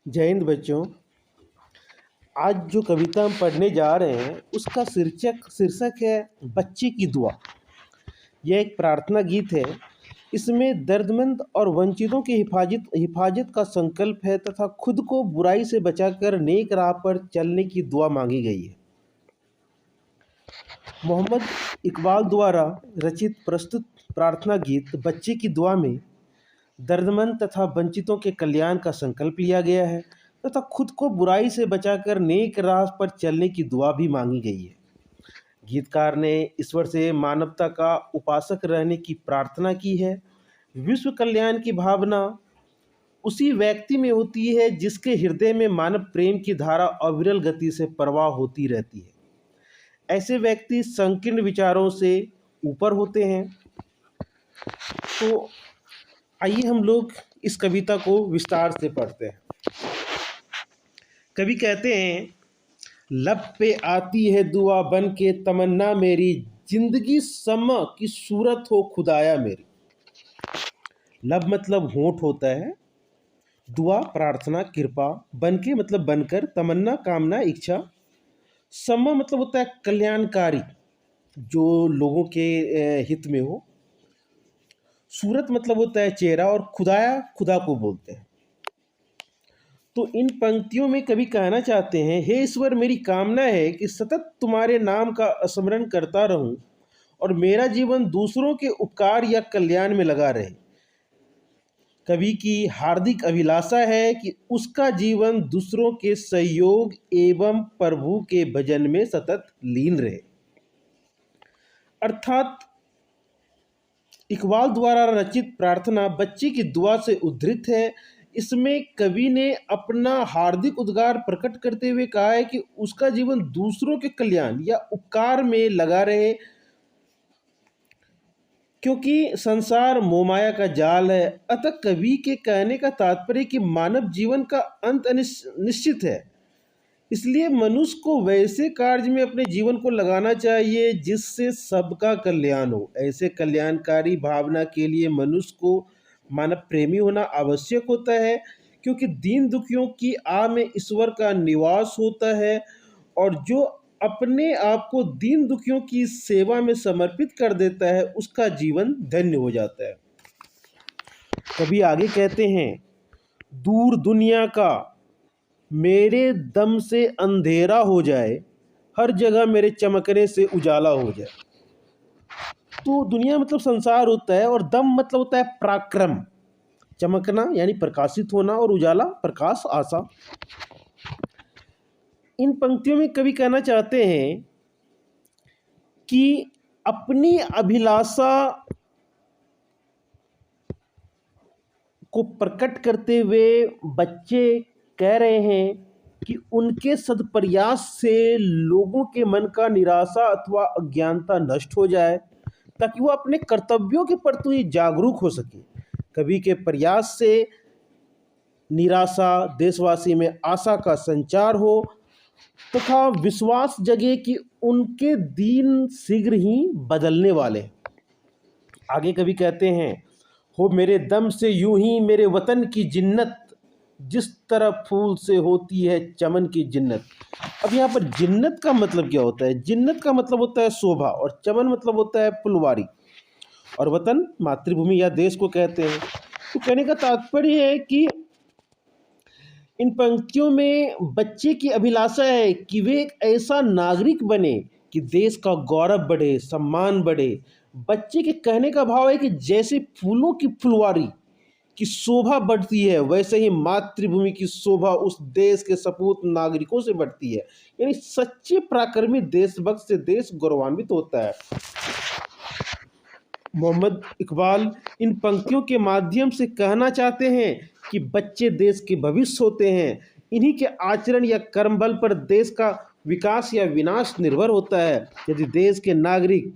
जय हिंद बच्चों। आज जो कविता हम पढ़ने जा रहे हैं उसका शीर्षक है बच्चे की दुआ। यह एक प्रार्थना गीत है। इसमें दर्दमंद और वंचितों की हिफाजत का संकल्प है तथा खुद को बुराई से बचाकर नेक राह पर चलने की दुआ मांगी गई है। मोहम्मद इकबाल द्वारा रचित प्रस्तुत प्रार्थना गीत बच्चे की दुआ में दर्दमंद तथा वंचितों के कल्याण का संकल्प लिया गया है तथा खुद को बुराई से बचाकर नेक राह पर चलने की दुआ भी मांगी गई है। गीतकार ने ईश्वर से मानवता का उपासक रहने की प्रार्थना की है। विश्व कल्याण की भावना उसी व्यक्ति में होती है जिसके हृदय में मानव प्रेम की धारा अविरल गति से प्रवाह होती रहती है। ऐसे व्यक्ति संकीर्ण विचारों से ऊपर होते हैं। तो आइए हम लोग इस कविता को विस्तार से पढ़ते हैं। कवि कहते हैं, लब पे आती है दुआ बन के तमन्ना मेरी, जिंदगी समा की सूरत हो खुदाया मेरी। लब मतलब होंठ होता है, दुआ प्रार्थना कृपा, बन के मतलब बनकर, तमन्ना कामना इच्छा, समा मतलब होता है कल्याणकारी जो लोगों के हित में हो, सूरत मतलब होता है चेहरा, और खुदाया खुदा को बोलते हैं। तो इन पंक्तियों में कवि कहना चाहते हैं, हे ईश्वर, मेरी कामना है कि सतत तुम्हारे नाम का स्मरण करता रहूं और मेरा जीवन दूसरों के उपकार या कल्याण में लगा रहे। कवि की हार्दिक अभिलाषा है कि उसका जीवन दूसरों के सहयोग एवं प्रभु के भजन में सतत लीन रहे। अर्थात इकबाल द्वारा रचित प्रार्थना बच्चे की दुआ से उद्धृत है। इसमें कवि ने अपना हार्दिक उद्गार प्रकट करते हुए कहा है कि उसका जीवन दूसरों के कल्याण या उपकार में लगा रहे, क्योंकि संसार मोहमाया का जाल है। अतः कवि के कहने का तात्पर्य कि मानव जीवन का अंत निश्चित है, इसलिए मनुष्य को वैसे कार्य में अपने जीवन को लगाना चाहिए जिससे सबका कल्याण हो। ऐसे कल्याणकारी भावना के लिए मनुष्य को मानव प्रेमी होना आवश्यक होता है, क्योंकि दीन दुखियों की आह में ईश्वर का निवास होता है और जो अपने आप को दीन दुखियों की सेवा में समर्पित कर देता है उसका जीवन धन्य हो जाता है। कभी आगे कहते हैं, दूर दुनिया का मेरे दम से अंधेरा हो जाए, हर जगह मेरे चमकने से उजाला हो जाए। तो दुनिया मतलब संसार होता है और दम मतलब होता है पराक्रम, चमकना यानी प्रकाशित होना, और उजाला प्रकाश आशा। इन पंक्तियों में कवि कहना चाहते हैं कि अपनी अभिलाषा को प्रकट करते हुए बच्चे कह रहे हैं कि उनके सदप्रयास से लोगों के मन का निराशा अथवा अज्ञानता नष्ट हो जाए, ताकि वो अपने कर्तव्यों के प्रति जागरूक हो सके। कवि के प्रयास से निराशा देशवासी में आशा का संचार हो तथा विश्वास जगे कि उनके दिन शीघ्र ही बदलने वाले। आगे कवि कहते हैं, हो मेरे दम से यूं ही मेरे वतन की जिन्नत, जिस तरह फूल से होती है चमन की जिन्नत। अब यहाँ पर जिन्नत का मतलब क्या होता है? जिन्नत का मतलब होता है शोभा, और चमन मतलब होता है फुलवारी, और वतन मातृभूमि या देश को कहते हैं। तो कहने का तात्पर्य है कि इन पंक्तियों में बच्चे की अभिलाषा है कि वे एक ऐसा नागरिक बने कि देश का गौरव बढ़े, सम्मान बढ़े। बच्चे के कहने का भाव है कि जैसे फूलों की फुलवारी की शोभा बढ़ती है, वैसे ही मातृभूमि की शोभा उस देश के सपूत नागरिकों से बढ़ती है। यानी सच्चे पराक्रमी देशभक्त से देश गौरवान्वित होता है। मोहम्मद इकबाल इन पंक्तियों के माध्यम से कहना चाहते हैं कि बच्चे देश के भविष्य होते हैं। इन्हीं के आचरण या कर्म बल पर देश का विकास या विनाश निर्भर होता है। यदि देश के नागरिक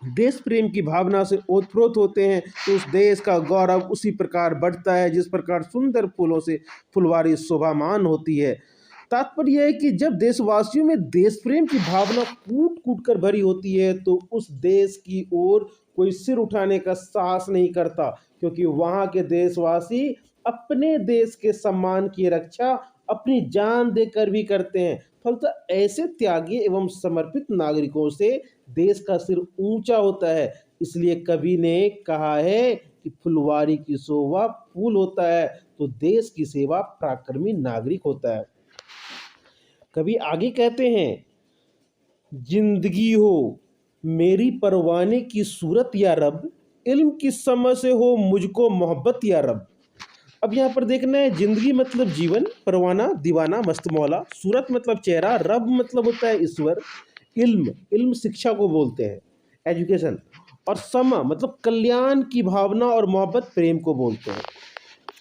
देश प्रेम की भावना से ओतप्रोत होते हैं तो उस देश का गौरव उसी प्रकार बढ़ता है जिस प्रकार सुंदर फूलों से फुलवारी शोभामान होती है। तात्पर्य यह है कि जब देशवासियों में देश प्रेम की भावना कूट कूट कर भरी होती है तो उस देश की ओर कोई सिर उठाने का साहस नहीं करता, क्योंकि वहाँ के देशवासी अपने देश के सम्मान की रक्षा अपनी जान देकर भी करते हैं। फलतः ऐसे त्यागी एवं समर्पित नागरिकों से देश का सिर ऊंचा होता है। इसलिए कवि ने कहा है कि फुलवारी की शोभा फूल होता है तो देश की सेवा पराक्रमी नागरिक होता है। कवि आगे कहते हैं, जिंदगी हो मेरी परवाने की सूरत या रब, इल्म की समझ से हो मुझको मोहब्बत या रब। अब यहाँ पर देखना है, जिंदगी मतलब जीवन, परवाना दीवाना मस्त मौला, सूरत मतलब चेहरा, रब मतलब होता है ईश्वर, इल्म इल्म शिक्षा को बोलते हैं, एजुकेशन, और समा मतलब कल्याण की भावना, और मोहब्बत प्रेम को बोलते हैं।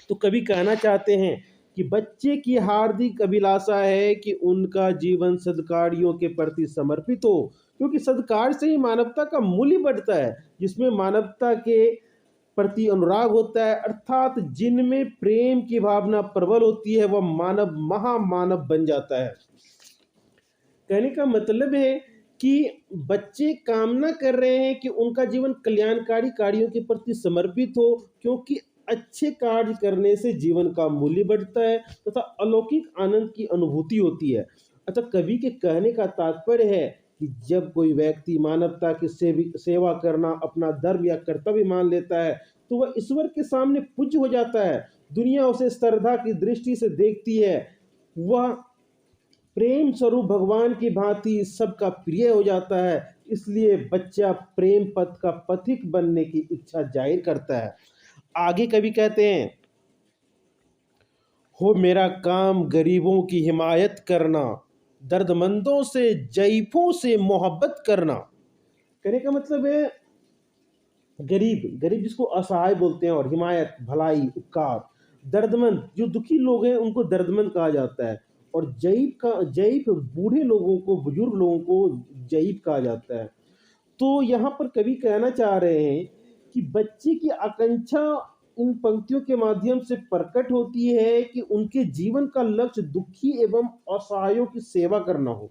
तो कवि कहना चाहते हैं कि बच्चे की हार्दिक अभिलाषा है कि उनका जीवन सद्कार्यों के प्रति समर्पित हो, क्योंकि सद्कार्य से ही मानवता का मूल्य बढ़ता है, जिसमें मानवता के प्रति अनुराग होता है, अर्थात जिनमें प्रेम की भावना प्रबल होती है वह मानव महामानव बन जाता है। कहने का मतलब है कि बच्चे कामना कर रहे हैं कि उनका जीवन कल्याणकारी कार्यों के प्रति समर्पित हो, क्योंकि अच्छे कार्य करने से जीवन का मूल्य बढ़ता है तथा अलौकिक आनंद की अनुभूति होती है। अतः कवि के कहने का तात्पर्य है कि जब कोई व्यक्ति मानवता की सेवा करना अपना धर्म या कर्तव्य मान लेता है तो वह ईश्वर के सामने पूज्य हो जाता है। दुनिया उसे श्रद्धा की दृष्टि से देखती है, वह प्रेम स्वरूप भगवान की भांति सबका प्रिय हो जाता है। इसलिए बच्चा प्रेम पथ का पथिक बनने की इच्छा जाहिर करता है। आगे कवि कहते हैं, हो मेरा काम गरीबों की हिमायत करना, दर्दमंदों से जईफों से मोहब्बत करना। कहने का मतलब है, गरीब गरीब जिसको असहाय बोलते हैं, और हिमायत भलाई उपकार, दर्दमंद जो दुखी लोग हैं उनको दर्दमंद कहा जाता है, और जईफ बूढ़े लोगों को, बुजुर्ग लोगों को जईफ कहा जाता है। तो यहाँ पर कवि कहना चाह रहे हैं कि बच्चे की आकांक्षा इन पंक्तियों के माध्यम से प्रकट होती है कि उनके जीवन का लक्ष्य दुखी एवं असहायों की सेवा करना हो।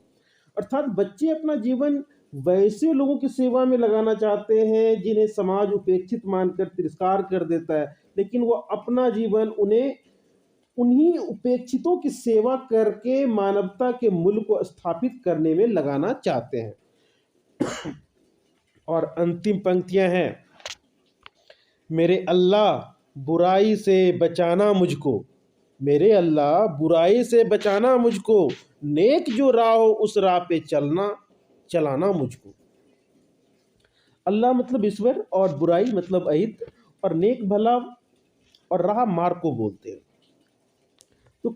अर्थात बच्चे अपना जीवन वैसे लोगों की सेवा में लगाना चाहते हैं जिन्हें समाज उपेक्षित मानकर तिरस्कार कर देता है, लेकिन वो अपना जीवन उन्हें उन्हीं उपेक्षितों की सेवा करके मानवता के मूल्य को स्थापित करने में लगाना चाहते हैं। और अंतिम पंक्तियां हैं, मेरे अल्लाह बुराई से बचाना मुझको, मेरे अल्लाह बुराई से बचाना मुझको, नेक जो राह हो उस राह पे चलाना मुझको। अल्लाह मतलब ईश्वर, और बुराई मतलब अहित, और नेक भला और राह मार्ग को बोलते हैं। तो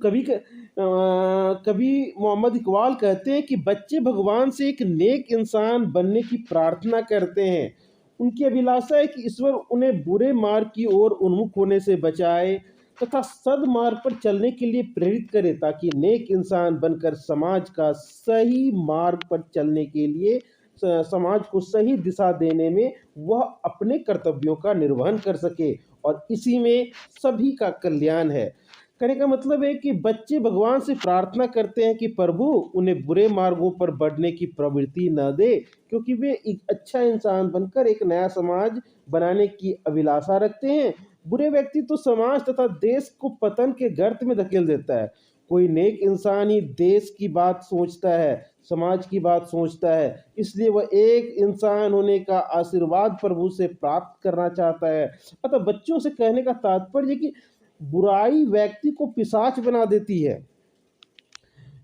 कवि मोहम्मद इकबाल कहते हैं कि बच्चे भगवान से एक नेक इंसान बनने की प्रार्थना करते हैं। उनकी अभिलाषा है कि ईश्वर उन्हें बुरे मार्ग की ओर उन्मुख होने से बचाए तथा सद्मार्ग पर चलने के लिए प्रेरित करे, ताकि नेक इंसान बनकर समाज का सही मार्ग पर चलने के लिए, समाज को सही दिशा देने में वह अपने कर्तव्यों का निर्वहन कर सके, और इसी में सभी का कल्याण है। कहने का मतलब है कि बच्चे भगवान से प्रार्थना करते हैं कि प्रभु उन्हें बुरे मार्गों पर बढ़ने की प्रवृत्ति न दे, क्योंकि वे एक अच्छा इंसान बनकर एक नया समाज बनाने की अभिलाषा रखते हैं। बुरे व्यक्ति तो समाज तथा देश को पतन के गर्त में धकेल देता है। कोई नेक इंसान ही देश की बात सोचता है, समाज की बात सोचता है, इसलिए वह एक इंसान होने का आशीर्वाद प्रभु से प्राप्त करना चाहता है। अतः बच्चों से कहने का तात्पर्य कि बुराई व्यक्ति को पिशाच बना देती है,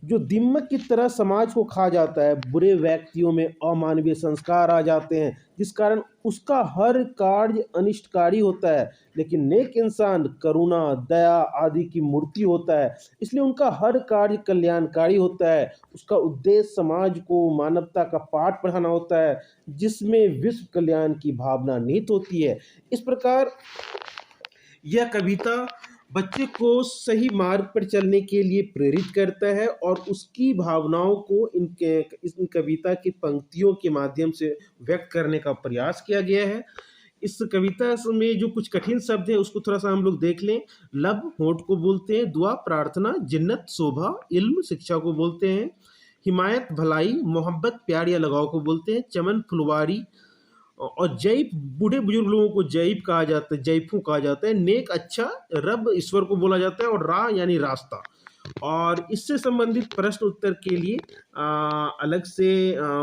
जो दीमक की तरह समाज को खा जाता है। बुरे व्यक्तियों में अमानवीय संस्कार आ जाते हैं, जिस कारण उसका हर कार्य अनिष्टकारी होता है, लेकिन नेक इंसान करुणा दया आदि की मूर्ति होता है, इसलिए उनका हर कार्य कल्याणकारी होता है। उसका उद्देश्य समाज को मानवता का पाठ पढ़ाना होता है, जिसमें विश्व कल्याण की भावना निहित होती है। इस प्रकार यह कविता बच्चे को सही मार्ग पर चलने के लिए प्रेरित करता है, और उसकी भावनाओं को इन कविता की पंक्तियों के माध्यम से व्यक्त करने का प्रयास किया गया है। इस कविता में जो कुछ कठिन शब्द है उसको थोड़ा सा हम लोग देख लें। लब होंठ को बोलते हैं, दुआ प्रार्थना, जिन्नत शोभा, इल्म शिक्षा को बोलते हैं, हिमायत भलाई, मोहब्बत प्यार या लगाव को बोलते हैं, चमन फुलवारी, और जैप बूढ़े बुजुर्ग लोगों को जैप कहा जाता है, जैफू कहा जाता है। नेक अच्छा, रब ईश्वर को बोला जाता है, और रा यानी रास्ता। और इससे संबंधित प्रश्न उत्तर के लिए अलग से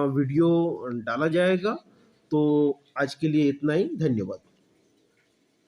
वीडियो डाला जाएगा। तो आज के लिए इतना ही, धन्यवाद।